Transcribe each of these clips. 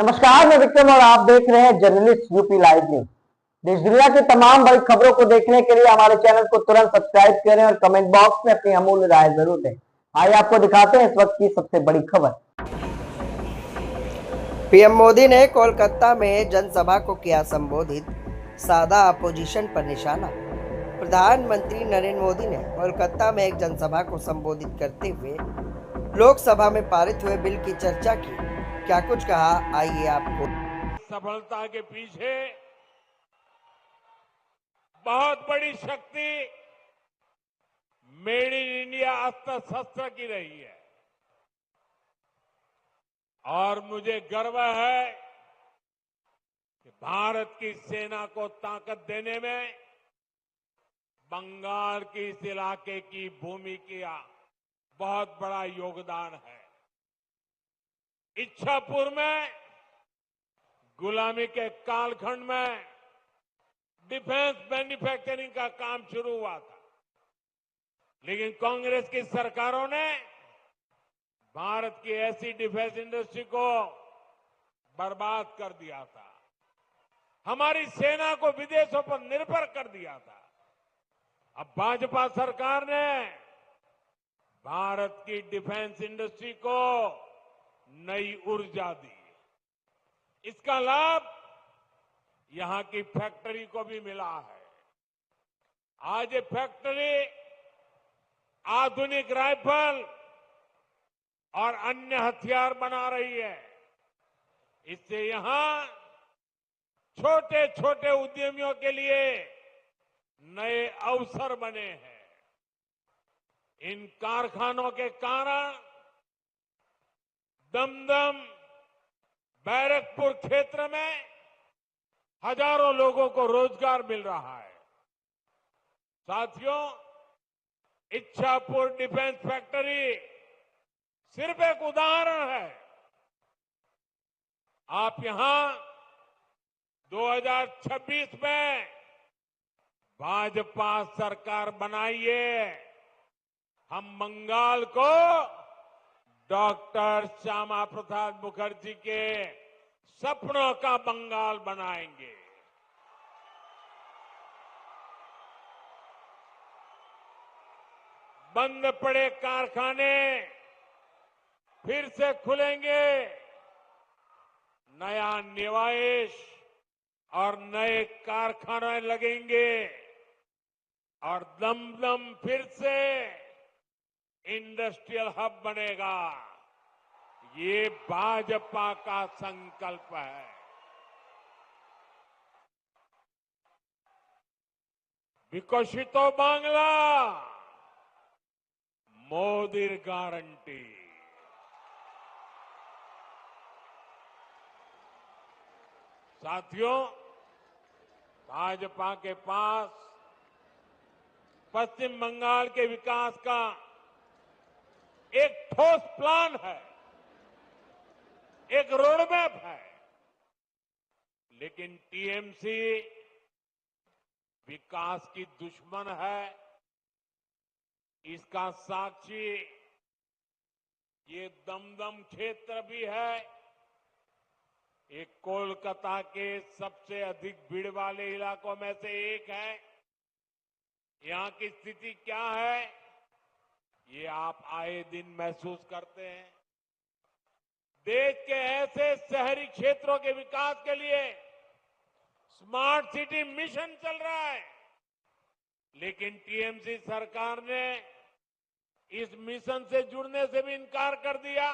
नमस्कार, मैं विक्रम और आप देख रहे हैं जर्नलिस्ट यूपी लाइव न्यूज। देश दुनिया की तमाम बड़ी खबरों को देखने के लिए हमारे चैनल को तुरंत सब्सक्राइब करें और कमेंट बॉक्स में अपनी अमूल्य राय जरूर दें। आइए आपको दिखाते हैं इस वक्त की सबसे बड़ी खबर। पीएम मोदी ने कोलकाता में जनसभा को किया संबोधित, साधा अपोजिशन पर निशाना। प्रधानमंत्री नरेंद्र मोदी ने कोलकाता में एक जनसभा को संबोधित करते हुए लोकसभा में पारित हुए बिल की चर्चा की। क्या कुछ कहा, आइए आपको। सफलता के पीछे बहुत बड़ी शक्ति मेड इन इंडिया अस्त्र शस्त्र की रही है और मुझे गर्व है कि भारत की सेना को ताकत देने में बंगाल के इस इलाके की भूमि का बहुत बड़ा योगदान है। इच्छापुर में गुलामी के कालखंड में डिफेंस मैन्युफैक्चरिंग का काम शुरू हुआ था, लेकिन कांग्रेस की सरकारों ने भारत की ऐसी डिफेंस इंडस्ट्री को बर्बाद कर दिया था, हमारी सेना को विदेशों पर निर्भर कर दिया था। अब भाजपा सरकार ने भारत की डिफेंस इंडस्ट्री को नई ऊर्जा दी। इसका लाभ यहां की फैक्ट्री को भी मिला है। आज ये फैक्ट्री आधुनिक राइफल और अन्य हथियार बना रही है। इससे यहां छोटे छोटे उद्यमियों के लिए नए अवसर बने हैं। इन कारखानों के कारण दमदम, बैरकपुर क्षेत्र में हजारों लोगों को रोजगार मिल रहा है। साथियों, इच्छापुर डिफेंस फैक्ट्री सिर्फ एक उदाहरण है। आप यहां 2026 में भाजपा सरकार बनाइए, हम बंगाल को डॉक्टर श्यामा प्रसाद मुखर्जी के सपनों का बंगाल बनाएंगे। बंद पड़े कारखाने फिर से खुलेंगे, नया निवेश और नए कारखाने लगेंगे और दमदम फिर से इंडस्ट्रियल हब बनेगा। ये भाजपा का संकल्प है। विकसितो बांग्ला, मोदीर गारंटी। साथियों, भाजपा के पास पश्चिम बंगाल के विकास का एक ठोस प्लान है, एक रोडमैप है, लेकिन टीएमसी विकास की दुश्मन है। इसका साक्षी ये दमदम क्षेत्र भी है। ये कोलकाता के सबसे अधिक भीड़ वाले इलाकों में से एक है। यहां की स्थिति क्या है, ये आप आए दिन महसूस करते हैं। देश के ऐसे शहरी क्षेत्रों के विकास के लिए स्मार्ट सिटी मिशन चल रहा है, लेकिन टीएमसी सरकार ने इस मिशन से जुड़ने से भी इनकार कर दिया।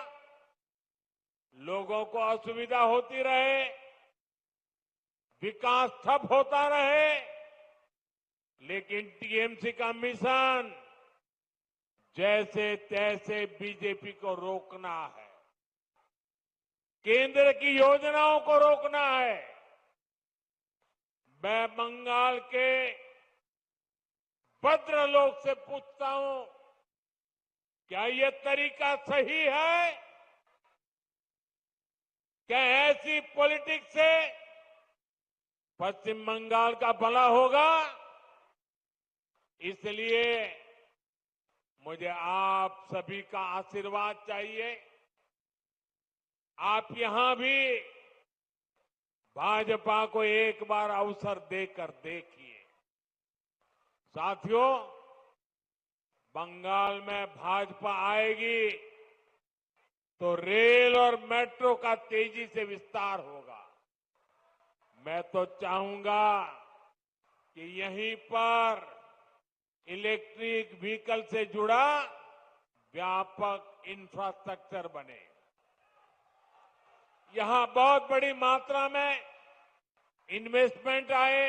लोगों को असुविधा होती रहे, विकास ठप होता रहे, लेकिन टीएमसी का मिशन जैसे तैसे बीजेपी को रोकना है, केंद्र की योजनाओं को रोकना है। मैं बंगाल के भद्रलोक से पूछता हूं, क्या ये तरीका सही है? क्या ऐसी पॉलिटिक्स से पश्चिम बंगाल का भला होगा? इसलिए मुझे आप सभी का आशीर्वाद चाहिए। आप यहां भी भाजपा को एक बार अवसर देकर देखिए। साथियों, बंगाल में भाजपा आएगी तो रेल और मेट्रो का तेजी से विस्तार होगा। मैं तो चाहूंगा कि यहीं पर इलेक्ट्रिक व्हीकल से जुड़ा व्यापक इंफ्रास्ट्रक्चर बने। यहां बहुत बड़ी मात्रा में इन्वेस्टमेंट आए,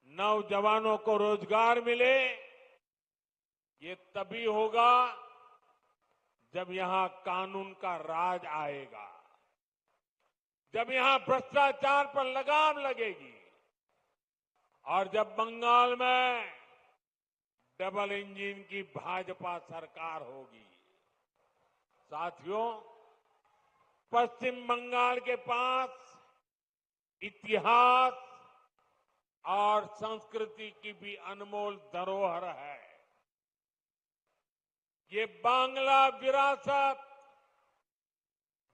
नौजवानों को रोजगार मिले। ये तभी होगा जब यहां कानून का राज आएगा, जब यहां भ्रष्टाचार पर लगाम लगेगी और जब बंगाल में डबल इंजन की भाजपा सरकार होगी। साथियों, पश्चिम बंगाल के पास इतिहास और संस्कृति की भी अनमोल धरोहर है। ये बांग्ला विरासत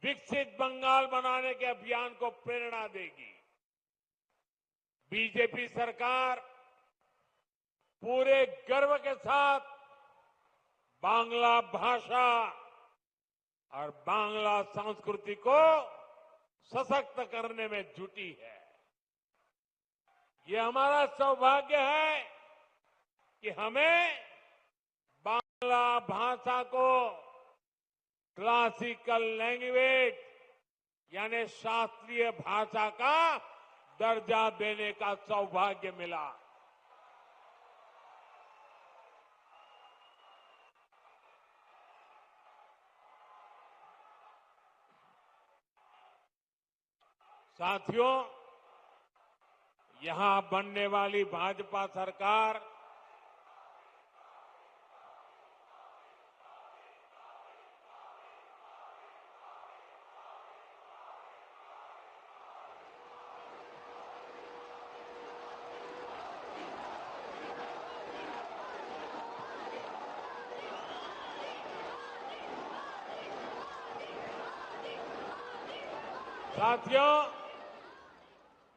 विकसित बंगाल बनाने के अभियान को प्रेरणा देगी। बीजेपी सरकार पूरे गर्व के साथ बांग्ला भाषा और बांग्ला संस्कृति को सशक्त करने में जुटी है। ये हमारा सौभाग्य है कि हमें बांग्ला भाषा को क्लासिकल लैंग्वेज यानी शास्त्रीय भाषा का दर्जा देने का सौभाग्य मिला। साथियों, यहां बनने वाली भाजपा सरकार साथियों,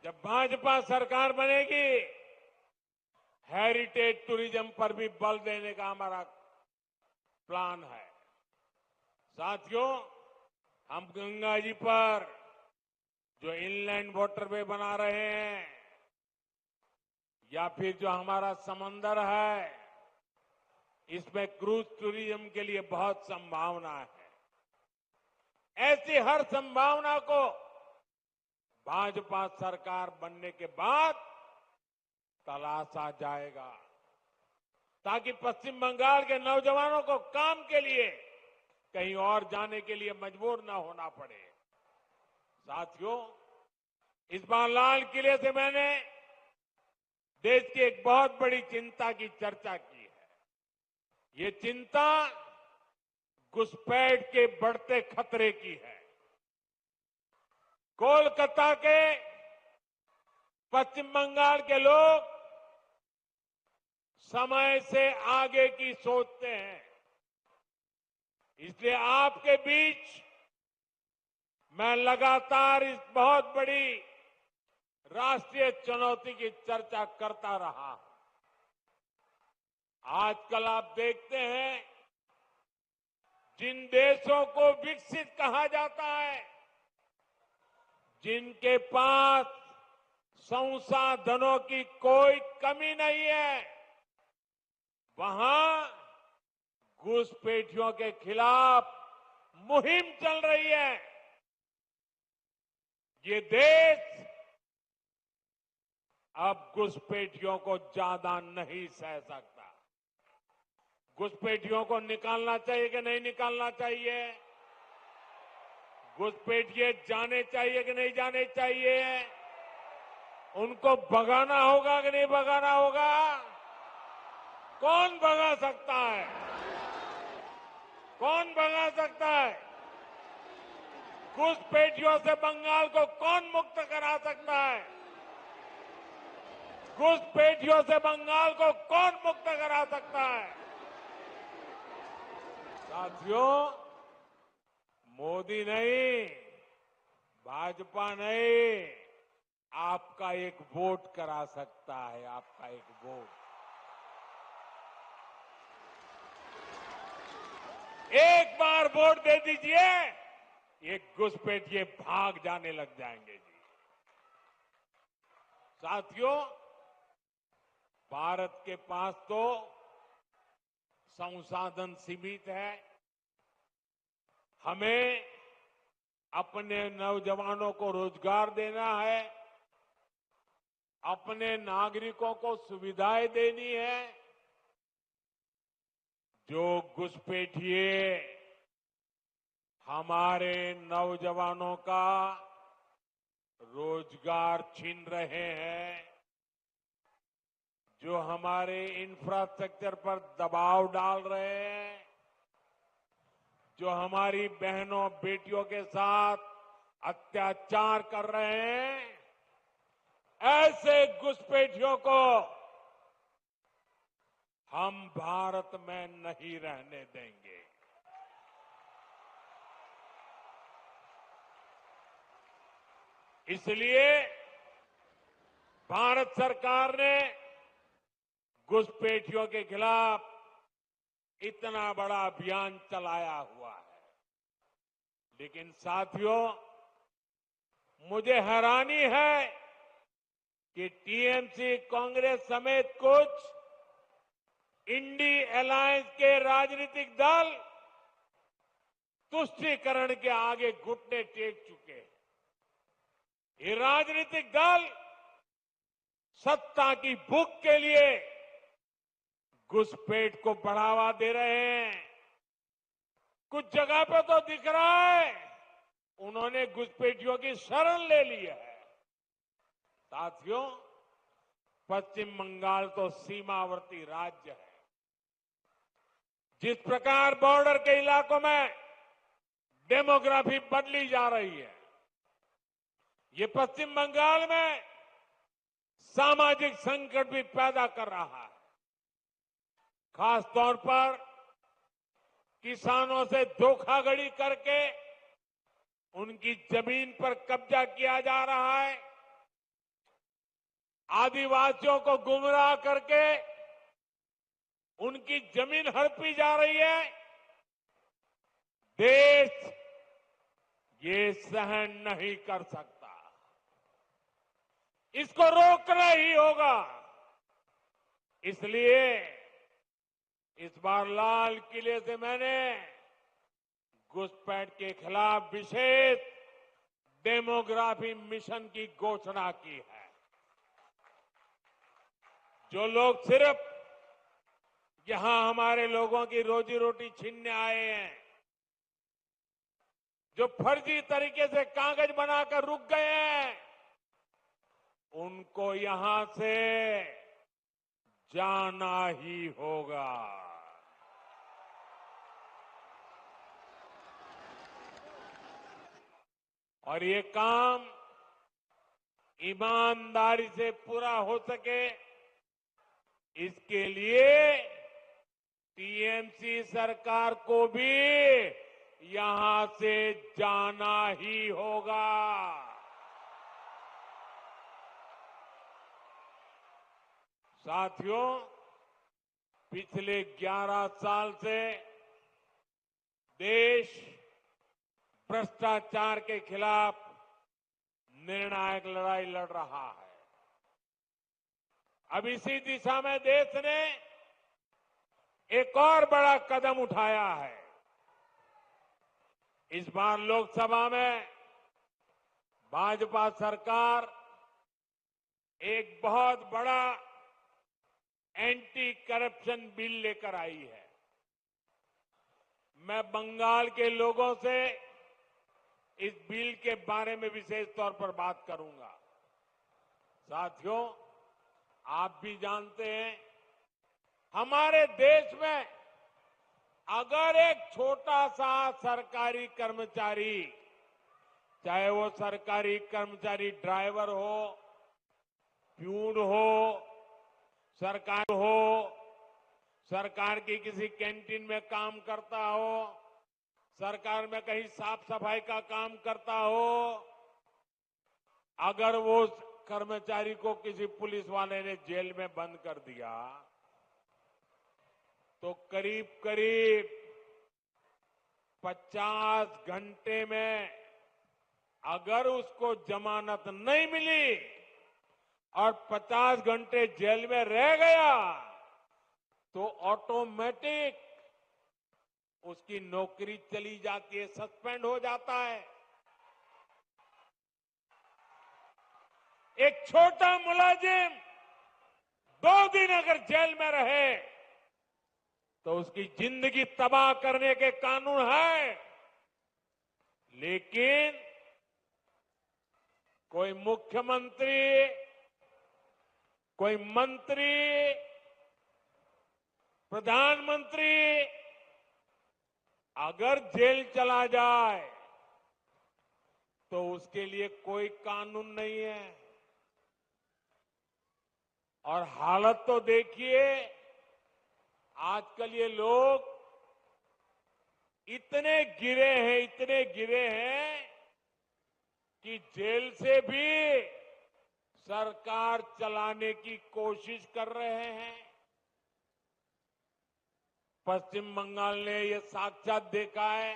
जब भाजपा सरकार बनेगी, हेरिटेज टूरिज्म पर भी बल देने का हमारा प्लान है। साथियों, हम गंगा जी पर जो इनलैंड वाटरवे बना रहे हैं या फिर जो हमारा समंदर है, इसमें क्रूज टूरिज्म के लिए बहुत संभावना है। ऐसी हर संभावना को भाजपा सरकार बनने के बाद तलाशा जाएगा ताकि पश्चिम बंगाल के नौजवानों को काम के लिए कहीं और जाने के लिए मजबूर न होना पड़े। साथियों, इस बार लाल किले से मैंने देश की एक बहुत बड़ी चिंता की चर्चा की है। ये चिंता घुसपैठ के बढ़ते खतरे की है। कोलकाता के पश्चिम बंगाल के लोग समय से आगे की सोचते हैं। इसलिए आपके बीच मैं लगातार इस बहुत बड़ी राष्ट्रीय चुनौती की चर्चा करता रहा हूं। आजकल आप देखते हैं, जिन देशों को विकसित कहा जाता है, जिनके पास संसाधनों की कोई कमी नहीं है, वहां घुसपैठियों के खिलाफ मुहिम चल रही है। ये देश अब घुसपैठियों को ज्यादा नहीं सह सकता। घुसपैठियों को निकालना चाहिए कि नहीं निकालना चाहिए? घुसपैठिए जाने चाहिए कि नहीं जाने चाहिए? उनको भगाना होगा कि नहीं भगाना होगा? कौन भगा सकता है? कौन भगा सकता है? घुसपैठियों से बंगाल को कौन मुक्त करा सकता है? घुसपैठियों से बंगाल को कौन मुक्त करा सकता है? साथियों, मोदी नहीं, भाजपा नहीं, आपका एक वोट करा सकता है, आपका एक वोट। एक बार वोट दे दीजिए, ये घुसपैठिए भाग जाने लग जाएंगे जी। साथियों, भारत के पास तो संसाधन सीमित है। हमें अपने नौजवानों को रोजगार देना है, अपने नागरिकों को सुविधाएं देनी है। जो घुसपैठिए हमारे नौजवानों का रोजगार छीन रहे हैं, जो हमारे इंफ्रास्ट्रक्चर पर दबाव डाल रहे हैं, जो हमारी बहनों बेटियों के साथ अत्याचार कर रहे हैं, ऐसे घुसपैठियों को हम भारत में नहीं रहने देंगे। इसलिए भारत सरकार ने घुसपैठियों के खिलाफ इतना बड़ा अभियान चलाया हुआ है। लेकिन साथियों, मुझे हैरानी है कि टीएमसी, कांग्रेस समेत कुछ इंडी अलायंस के राजनीतिक दल तुष्टीकरण के आगे घुटने टेक चुके हैं। ये राजनीतिक दल सत्ता की भूख के लिए घुसपैठ को बढ़ावा दे रहे हैं। कुछ जगह पे तो दिख रहा है उन्होंने घुसपैठियों की शरण ले ली है। साथियों, पश्चिम बंगाल तो सीमावर्ती राज्य है। जिस प्रकार बॉर्डर के इलाकों में डेमोग्राफी बदली जा रही है, ये पश्चिम बंगाल में सामाजिक संकट भी पैदा कर रहा है। खास तौर पर किसानों से धोखाधड़ी करके उनकी जमीन पर कब्जा किया जा रहा है। आदिवासियों को गुमराह करके उनकी जमीन हड़पी जा रही है। देश ये सहन नहीं कर सकता, इसको रोकना ही होगा। इसलिए इस बार लाल किले से मैंने घुसपैठ के खिलाफ विशेष डेमोग्राफी मिशन की घोषणा की है। जो लोग सिर्फ यहां हमारे लोगों की रोजी रोटी छीनने आए हैं, जो फर्जी तरीके से कागज बनाकर रुक गए हैं, उनको यहां से जाना ही होगा। और ये काम ईमानदारी से पूरा हो सके, इसके लिए टीएमसी सरकार को भी यहां से जाना ही होगा। साथियों, पिछले 11 साल से देश भ्रष्टाचार के खिलाफ निर्णायक लड़ाई लड़ रहा है। अब इसी दिशा में देश ने एक और बड़ा कदम उठाया है। इस बार लोकसभा में भाजपा सरकार एक बहुत बड़ा एंटी करप्शन बिल लेकर आई है। मैं बंगाल के लोगों से इस बिल के बारे में विशेष तौर पर बात करूंगा। साथियों, आप भी जानते हैं, हमारे देश में अगर एक छोटा सा सरकारी कर्मचारी, चाहे वो सरकारी कर्मचारी ड्राइवर हो, प्यून हो, सरकार की किसी कैंटीन में काम करता हो, सरकार में कहीं साफ सफाई का काम करता हो, अगर वो कर्मचारी को किसी पुलिस वाले ने जेल में बंद कर दिया तो करीब करीब 50 घंटे में अगर उसको जमानत नहीं मिली और 50 घंटे जेल में रह गया तो ऑटोमेटिक उसकी नौकरी चली जाती है, सस्पेंड हो जाता है। एक छोटा मुलाजिम 2 दिन अगर जेल में रहे तो उसकी जिंदगी तबाह करने के कानून है, लेकिन कोई मुख्यमंत्री, कोई मंत्री, प्रधानमंत्री अगर जेल चला जाए तो उसके लिए कोई कानून नहीं है। और हालत तो देखिए, आजकल ये लोग इतने गिरे हैं कि जेल से भी सरकार चलाने की कोशिश कर रहे हैं। पश्चिम बंगाल ने ये साक्षात देखा है,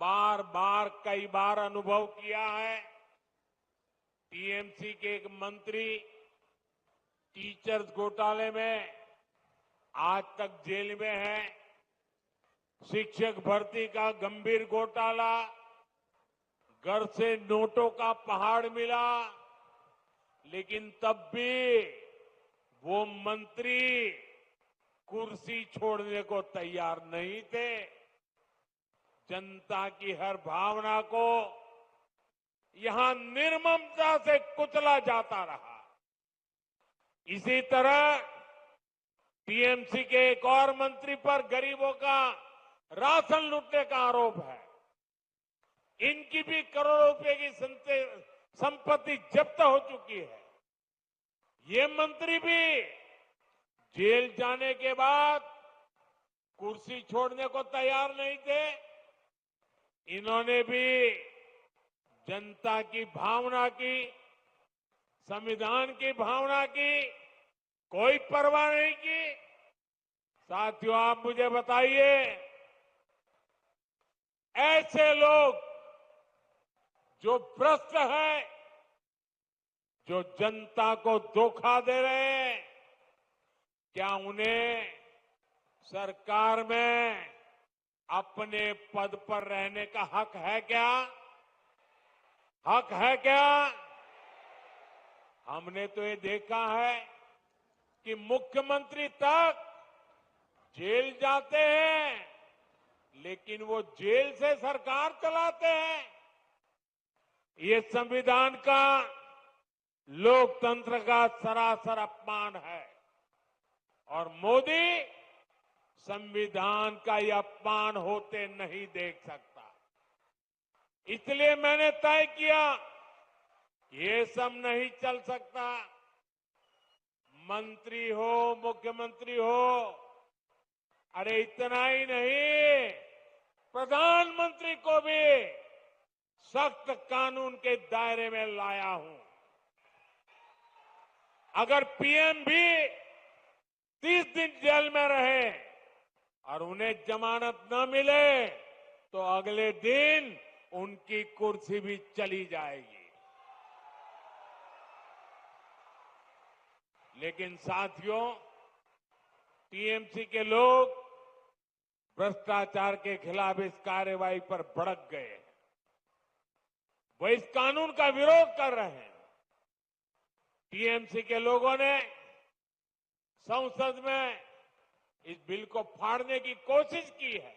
बार बार कई बार अनुभव किया है। टीएमसी के एक मंत्री टीचर्स घोटाले में आज तक जेल में है। शिक्षक भर्ती का गंभीर घोटाला, घर से नोटों का पहाड़ मिला, लेकिन तब भी वो मंत्री कुर्सी छोड़ने को तैयार नहीं थे। जनता की हर भावना को यहां निर्ममता से कुचला जाता रहा। इसी तरह टीएमसी के एक और मंत्री पर गरीबों का राशन लूटने का आरोप है। इनकी भी करोड़ों रुपए की संपत्ति जब्त हो चुकी है। ये मंत्री भी जेल जाने के बाद कुर्सी छोड़ने को तैयार नहीं थे। इन्होंने भी जनता की भावना की, संविधान की भावना की कोई परवाह नहीं की। साथियों, आप मुझे बताइए, ऐसे लोग जो भ्रष्ट है, जो जनता को धोखा दे रहे हैं, क्या उन्हें सरकार में अपने पद पर रहने का हक है क्या? हक है क्या? हमने तो ये देखा है कि मुख्यमंत्री तक जेल जाते हैं, लेकिन वो जेल से सरकार चलाते हैं। ये संविधान का, लोकतंत्र का सरासर अपमान है। और मोदी संविधान का यह अपमान होते नहीं देख सकता। इसलिए मैंने तय किया, ये सब नहीं चल सकता। मंत्री हो, मुख्यमंत्री हो, अरे इतना ही नहीं, प्रधानमंत्री को भी सख्त कानून के दायरे में लाया हूं। अगर पीएम भी 30 दिन जेल में रहे और उन्हें जमानत न मिले तो अगले दिन उनकी कुर्सी भी चली जाएगी। लेकिन साथियों, टीएमसी के लोग भ्रष्टाचार के खिलाफ इस कार्रवाई पर भड़क गए हैं। वो इस कानून का विरोध कर रहे हैं। टीएमसी के लोगों ने संसद में इस बिल को फाड़ने की कोशिश की है।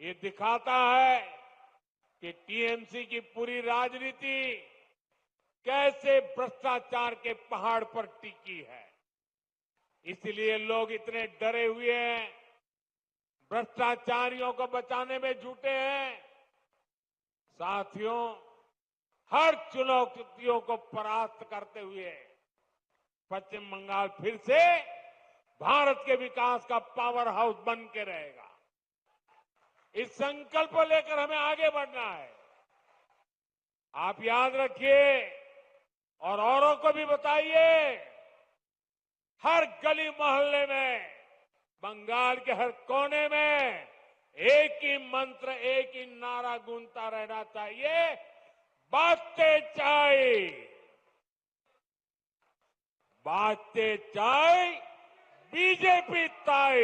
ये दिखाता है कि टीएमसी की पूरी राजनीति कैसे भ्रष्टाचार के पहाड़ पर टिकी है। इसलिए लोग इतने डरे हुए हैं, भ्रष्टाचारियों को बचाने में जुटे हैं। साथियों, हर चुनौतियों को परास्त करते हुए पश्चिम बंगाल फिर से भारत के विकास का पावर हाउस बन के रहेगा। इस संकल्प को लेकर हमें आगे बढ़ना है। आप याद रखिए और औरों को भी बताइए, हर गली मोहल्ले में, बंगाल के हर कोने में एक ही मंत्र, एक ही नारा गूंजता रहना चाहिए, बातें चाय बीजेपी ताई।